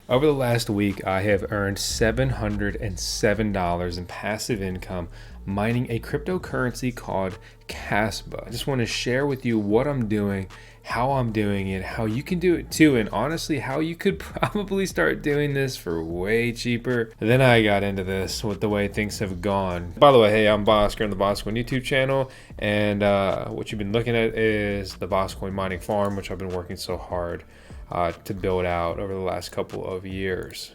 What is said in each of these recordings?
Over the last week, I have earned $707 in passive income mining a cryptocurrency called Kaspa. I just want to share with you what I'm doing, how I'm doing it, how you can do it too, and honestly, how you could probably start doing this for way cheaper. And then I got into this with the way things have gone. By the way, hey, I'm Vosker on the VoskCoin YouTube channel, and what you've been looking at is the VoskCoin mining farm, which I've been working so hard to build out over the last couple of years.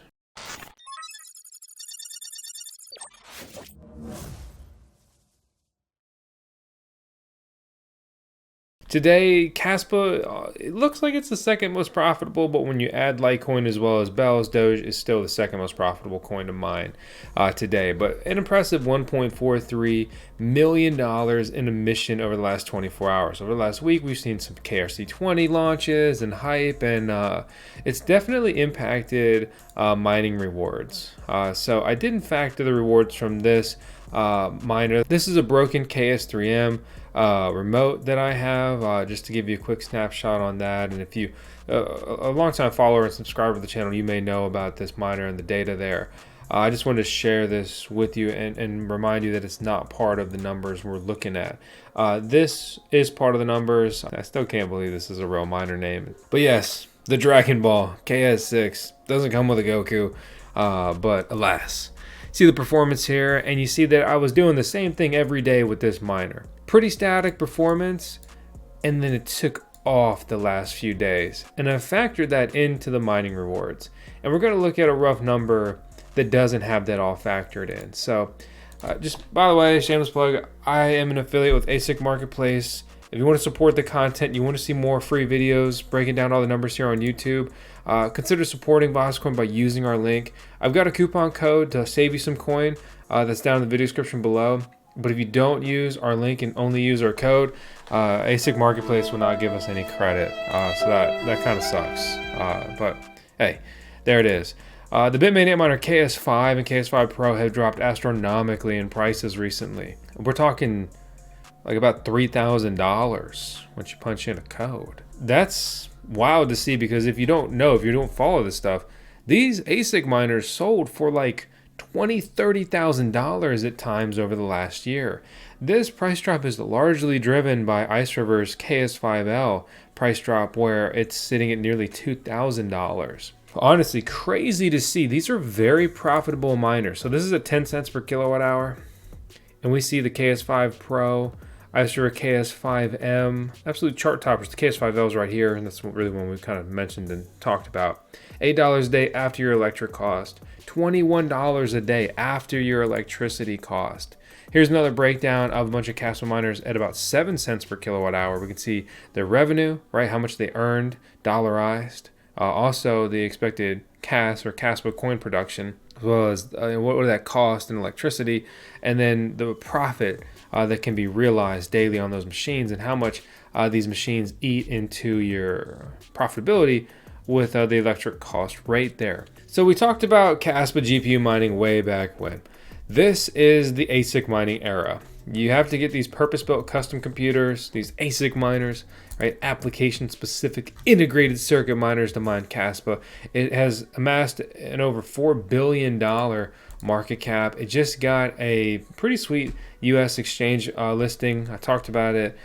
Today, Kaspa, it looks like it's the second most profitable, but when you add Litecoin as well as Bells, Doge is still the second most profitable coin to mine today. But an impressive $1.43 million in emission over the last 24 hours. Over the llast week, we've seen some KRC20 launches and hype, and it's definitely impacted mining rewards. So I didn't factor the rewards from this miner. This is a broken KS3M remote that I have, just to give you a quick snapshot on that. And if you a longtime follower and subscriber to the channel, you may know about this miner and the data there. I just wanted to share this with you and remind you that it's not part of the numbers we're looking at. This is part of the numbers. I still can't believe this is a real miner name, but yes, the Dragon Ball KS6 doesn't come with a Goku, but alas. See the performance here, and you see that I was doing the same thing every day with this miner. Pretty static performance, and then it took off the last few days. And I factored that into the mining rewards. And we're gonna look at a rough number that doesn't have that all factored in. So just by the way, shameless plug, I am an affiliate with ASIC Marketplace. If you want to support the content, you want to see more free videos breaking down all the numbers here on YouTube, consider supporting VoskCoin by using our link. I've got a coupon code to save you some coin that's down in the video description below. But if you don't use our link and only use our code, ASIC Marketplace will not give us any credit. So that kind of sucks. But hey, there it is. The Bitmain miner KS5 and KS5 Pro have dropped astronomically in prices recently. We're talking like about $3,000 once you punch in a code. That's wild to see, because if you don't know, if you don't follow this stuff, these ASIC miners sold for like $20,000-$30,000 at times over the last year. This price drop is largely driven by Ice River's KS5L price drop, where it's sitting at nearly $2,000. Honestly, crazy to see. These are very profitable miners. So this is at 10 cents per kilowatt hour, and we see the KS5 Pro, Ice River KS5M, absolute chart toppers. The KS5L is right here, and that's really one we've kind of mentioned and talked about. $8 a day after your electric cost, $21 a day after your electricity cost. Here's another breakdown of a bunch of Kaspa miners at about 7 cents per kilowatt hour. We can see their revenue, right? How much they earned, dollarized. Also, the expected CAS or Kaspa coin production, as well as what would that cost in electricity, and then the profit that can be realized daily on those machines, and how much these machines eat into your profitability with the electric cost right there. So we talked about Kaspa GPU mining way back when. This is the ASIC mining era. You have to get these purpose-built custom computers, these ASIC miners, right? Application-specific integrated circuit miners to mine Kaspa. It has amassed an over $4 billion market cap. It just got a pretty sweet U.S. exchange listing. I talked about it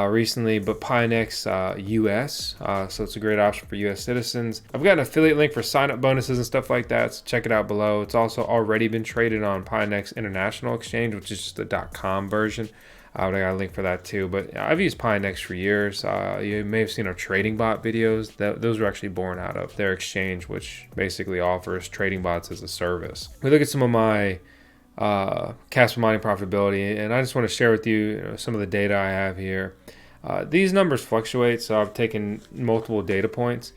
recently, but Pionex US, so it's a great option for US citizens. I've got an affiliate link for sign-up bonuses and stuff like that, so check it out below. It's also already been traded on Pionex International Exchange, which is just the .com version. I got a link for that too, but I've used Pionex for years. You may have seen our trading bot videos. Those were actually born out of their exchange, which basically offers trading bots as a service. We look at some of my Kaspa mining profitability, and I just want to share with you, some of the data I have here. These numbers fluctuate, so I've taken multiple data points,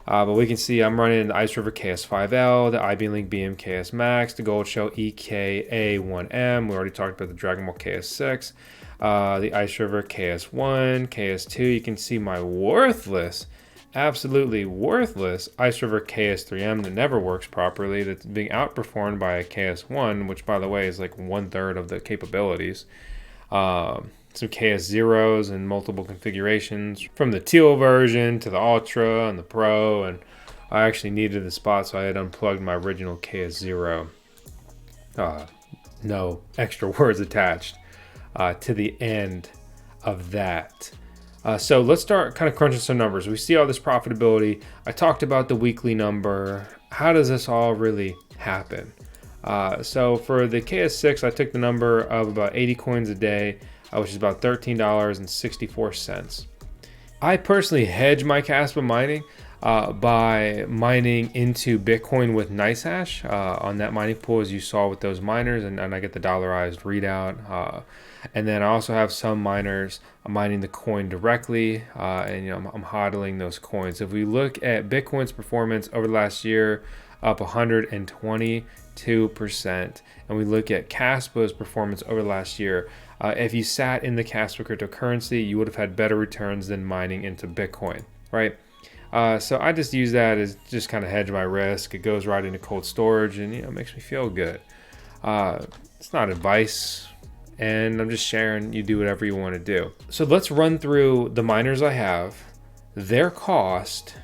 but we can see I'm running the Ice River KS5L, the IB Link BMKS Max, the Gold Shell EKA1M. We already talked about the Dragon Ball KS6, the Ice River KS1, KS2. You can see my worthless, absolutely worthless Ice River KS3M that never works properly, that's being outperformed by a KS1, which by the way is like 1/3 of the capabilities. Some KS0s and multiple configurations, from the teal version to the Ultra and the Pro, and I actually needed the spot, so I had unplugged my original KS0. No extra words attached to the end of that. So let's start kind of crunching some numbers. We see all this profitability. I talked about the weekly number. How does this all really happen? So for the KS6, I took the number of about 80 coins a day, which is about $13.64. I personally hedge my Kaspa mining by mining into Bitcoin with NiceHash on that mining pool, as you saw with those miners, and I get the dollarized readout. And then I also have some miners mining the coin directly, and I'm hodling those coins. If we look at Bitcoin's performance over the last year, up 122%, and we look at Kaspa's performance over the last year, if you sat in the Kaspa cryptocurrency, you would have had better returns than mining into Bitcoin, right? So I just use that as just kind of hedge my risk. It goes right into cold storage, and it makes me feel good. It's not advice, and I'm just sharing. You do whatever you want to do. So let's run through the miners I have, their cost,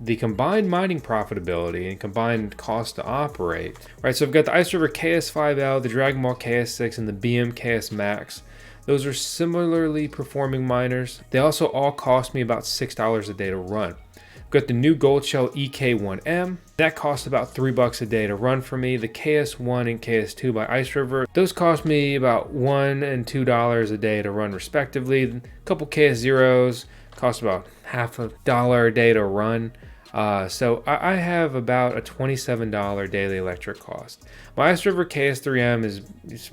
the combined mining profitability, and combined cost to operate. Right. So I've got the Ice River KS5L, the Dragon Ball KS6, and the BM KS Max. Those are similarly performing miners. They also all cost me about $6 a day to run. I've got the new Gold Shell EK1M. That costs about $3 a day to run for me. The KS1 and KS2 by Ice River, those cost me about $1 and $2 a day to run respectively. A couple KS0s cost about half a dollar a day to run. So I have about a $27 daily electric cost. My Ice River KS3M is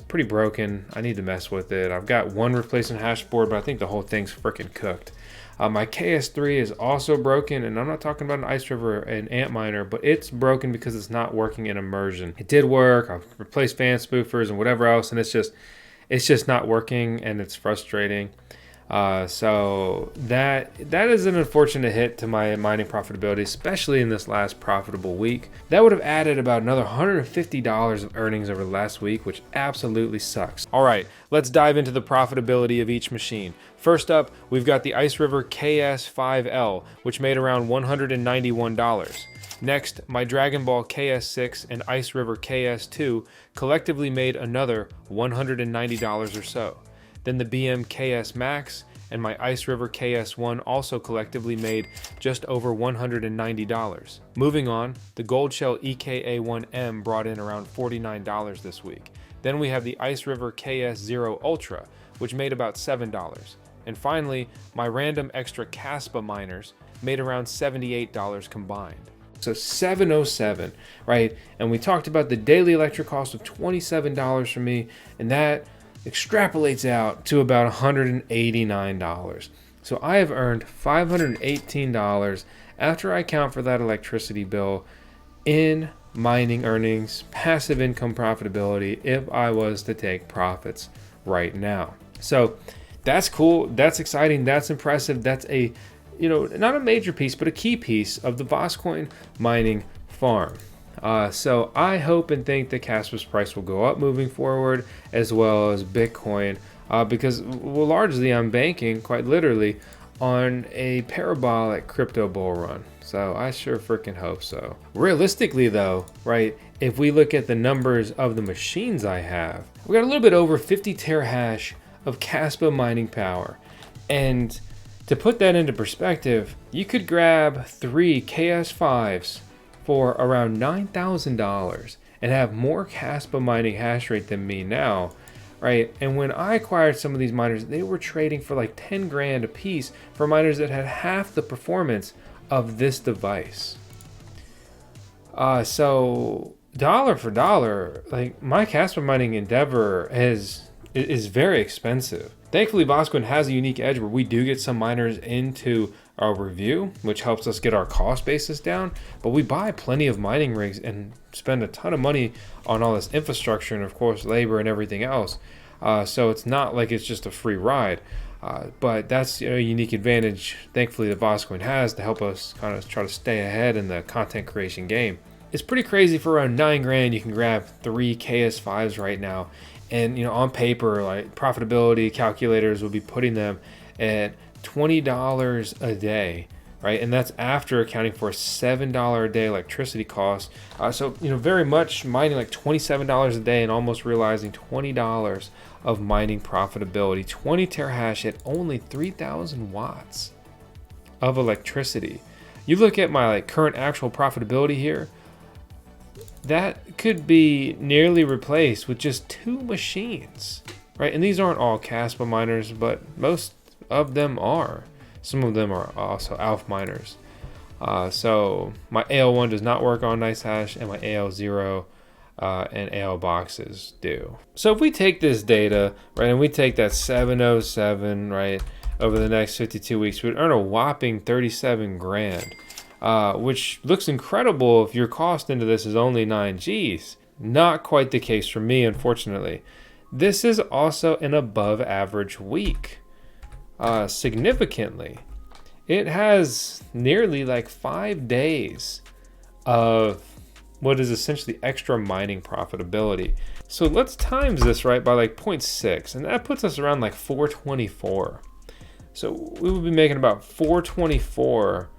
pretty broken. I need to mess with it. I've got one replacement hash board, but I think the whole thing's freaking cooked. My KS3 is also broken, and I'm not talking about an Ice River and Antminer, but it's broken because it's not working in immersion. It did work. I've replaced fan spoofers and whatever else, and it's just not working, and it's frustrating. So that is an unfortunate hit to my mining profitability, especially in this last profitable week. That would have added about another $150 of earnings over the last week, which absolutely sucks. All right, let's dive into the profitability of each machine. First up, we've got the Ice River KS5L, which made around $191. Next, my Dragon Ball KS6 and Ice River KS2 collectively made another $190 or so. Then the BM KS Max and my Ice River KS1 also collectively made just over $190. Moving on, the Gold Shell EKA1M brought in around $49 this week. Then we have the Ice River KS0 Ultra, which made about $7. And finally, my random extra Kaspa miners made around $78 combined. So $707, right? And we talked about the daily electric cost of $27 for me, and that extrapolates out to about $189. So I have earned $518 after I account for that electricity bill in mining earnings, passive income profitability, if I was to take profits right now. So that's cool. That's exciting. That's impressive. That's a, not a major piece, but a key piece of the VoskCoin mining farm. So I hope and think that Kaspa's price will go up moving forward, as well as Bitcoin, because largely I'm banking, quite literally, on a parabolic crypto bull run. So I sure freaking hope so. Realistically though, right, if we look at the numbers of the machines I have, we got a little bit over 50 terahash of Kaspa mining power. And to put that into perspective, you could grab 3 KS5s for around $9,000 and have more Kaspa mining hash rate than me now, right? And when I acquired some of these miners, they were trading for like 10 grand a piece for miners that had half the performance of this device. So dollar for dollar, like my Kaspa mining endeavor is very expensive. Thankfully, VoskCoin has a unique edge where we do get some miners into our review, which helps us get our cost basis down, but we buy plenty of mining rigs and spend a ton of money on all this infrastructure and of course labor and everything else. So it's not like it's just a free ride, but that's a unique advantage thankfully that VoskCoin has to help us kind of try to stay ahead in the content creation game. It's pretty crazy. For around 9 grand you can grab 3 KS5s right now, and on paper, like profitability calculators will be putting them at $20 a day right? And that's after accounting for a $7 a day electricity cost. So, very much mining like $27 a day and almost realizing $20 of mining profitability. 20 terahash at only 3,000 watts of electricity. You look at my current actual profitability here, that could be nearly replaced with just 2 machines, right? And these aren't all Kaspa miners, but most of them are. Some of them are also ALF miners. So my AL1 does not work on NiceHash, and my AL0 and AL boxes do. So if we take this data, right, and we take that 707, right, over the next 52 weeks, we'd earn a whopping 37 grand. Which looks incredible if your cost into this is only 9 Gs. Not quite the case for me, unfortunately. This is also an above average week. Significantly. It has nearly 5 days of what is essentially extra mining profitability. So let's times this, right, by 0.6, and that puts us around 424. So we would be making about 424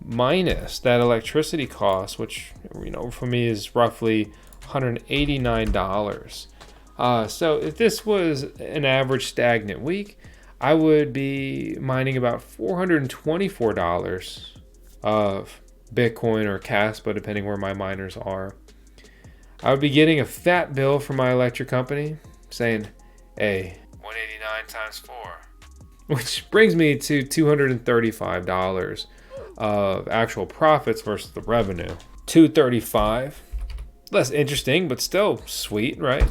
minus that electricity cost, which for me is roughly $189. So if this was an average stagnant week, I would be mining about $424 of Bitcoin or Kaspa, depending where my miners are. I would be getting a fat bill from my electric company saying, hey, 189 times 4, which brings me to $235 of actual profits versus the revenue. 235, less interesting, but still sweet, right?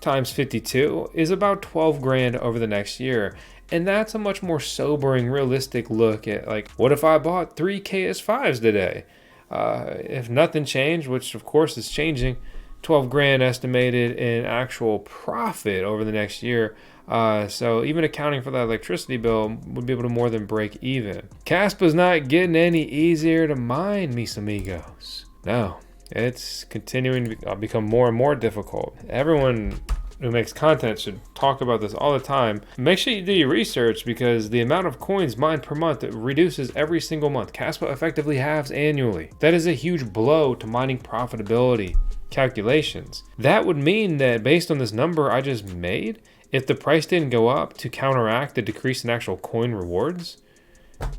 Times 52 is about 12 grand over the next year. And that's a much more sobering, realistic look at what if I bought 3 KS5s today? If nothing changed, which of course is changing, 12 grand estimated in actual profit over the next year. So even accounting for that electricity bill would be able to more than break even. Kaspa's not getting any easier to mine, mis amigos. No, it's continuing to become more and more difficult. Everyone who makes content should talk about this all the time. Make sure you do your research, because the amount of coins mined per month reduces every single month. Kaspa effectively halves annually. That is a huge blow to mining profitability calculations. That would mean that based on this number I just made, if the price didn't go up to counteract the decrease in actual coin rewards,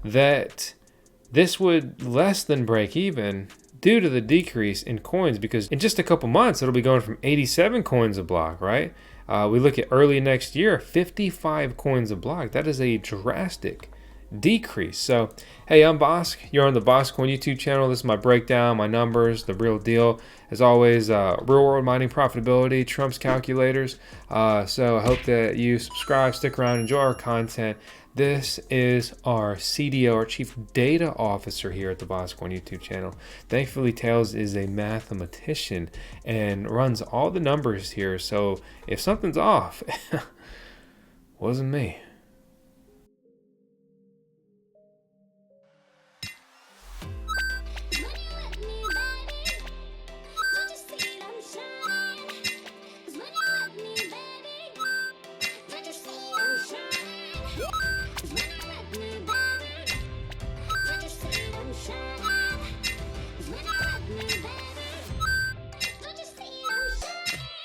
that this would less than break even due to the decrease in coins, because in just a couple months it'll be going from 87 coins a block, right? We look at early next year, 55 coins a block. That is a drastic decrease. So hey, I'm Vosk, you're on the VoskCoin YouTube channel. This is my breakdown, my numbers, the real deal. As always, real world mining profitability trumps calculators. So I hope that you subscribe, stick around, enjoy our content. This is our CDO, our Chief Data Officer here at the VoskCoin YouTube channel. Thankfully, Tails is a mathematician and runs all the numbers here. So if something's off, wasn't me. When you let me, baby, don't you see I'm shining?